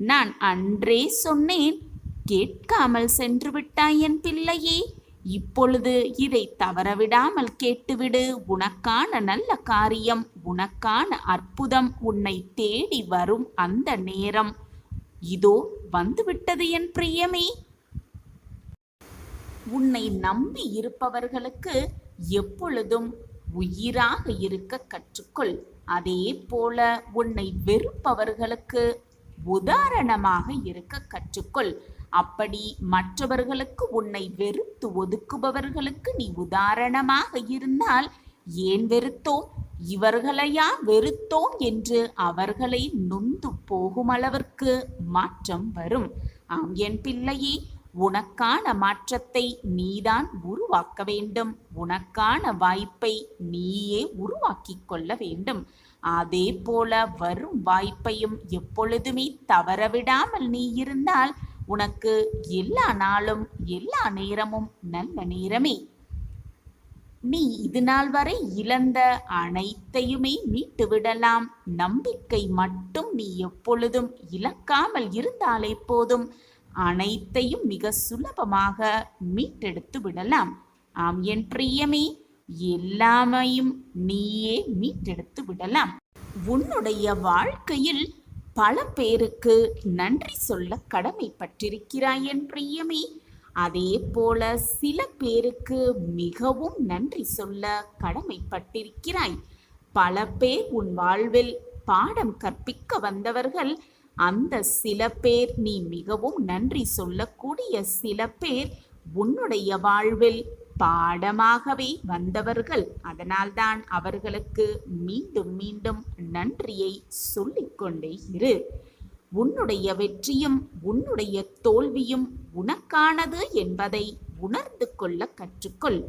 நான் அன்றே சொன்னேன், கேட்காமல் சென்று விட்டாய் என் பிள்ளையே. இப்பொழுது இதை தவறவிடாமல் கேட்டுவிடு. உனக்கான நல்ல காரியம், உனக்கான அற்புதம் உன்னை தேடி வரும் அந்த நேரம் இதோ வந்துவிட்டது என் பிரியமே. உன்னை நம்பி இருப்பவர்களுக்கு எப்பொழுதும் உயிராக இருக்க கற்றுக்கொள். அதே போல உன்னை வெறுப்பவர்களுக்கு உதாரணமாக இருக்க கற்றுக்கொள். அப்படி மற்றவர்களுக்கு உன்னை வெறுத்து ஒதுக்குபவர்களுக்கு நீ உதாரணமாக இருந்தால், ஏன் வெறுத்தோம், இவர்களையா வெறுத்தோம் என்று அவர்களை நொந்து போகும் அளவிற்கு மாற்றம் வரும். ஆம் என் பிள்ளையே, உனக்கான மாற்றத்தை நீதான் உருவாக்க வேண்டும். உனக்கான வாய்ப்பை நீயே உருவாக்கிக் கொள்ள வேண்டும். அதே போல வரும் வாய்ப்பையும் எப்பொழுதுமே தவறவிடாமல் நீ இருந்தால் உனக்கு எல்லா நாளும் எல்லா நேரமும் நல்ல நேரமே. நீ இது நாள் வரை இழந்த அனைத்தையுமே மீட்டு விடலாம். நம்பிக்கை மட்டும் நீ எப்பொழுதும் இழக்காமல் இருந்தாலே போதும், அனைத்தையும் மிக சுலபமாக மீட்டெடுத்து விடலாம். ஆம் என் பிரியமே, எல்லாமையும் நீயே மீட்டெடுத்து விடலாம். உன்னுடைய வாழ்க்கையில் பல பேருக்கு நன்றி சொல்ல கடமைப்பட்டிருக்கிறாய் என் பிரியமே. அதே போல சில பேருக்கு மிகவும் நன்றி சொல்ல கடமைப்பட்டிருக்கிறாய். பல பேர் உன் வாழ்வில் பாடம் கற்பிக்க வந்தவர்கள். அந்த சில பேர், நீ மிகவும் நன்றி சொல்லக்கூடிய சில பேர் உன்னுடைய வாழ்வில் பாடமாகவே வந்தவர்கள். அதனால்தான் அவர்களுக்கு மீண்டும் மீண்டும் நன்றியை சொல்லிக்கொண்டே இரு. உன்னுடைய வெற்றியும் உன்னுடைய தோல்வியும் உனக்கானது என்பதை உணர்ந்து கொள்ள கற்றுக்கொள்.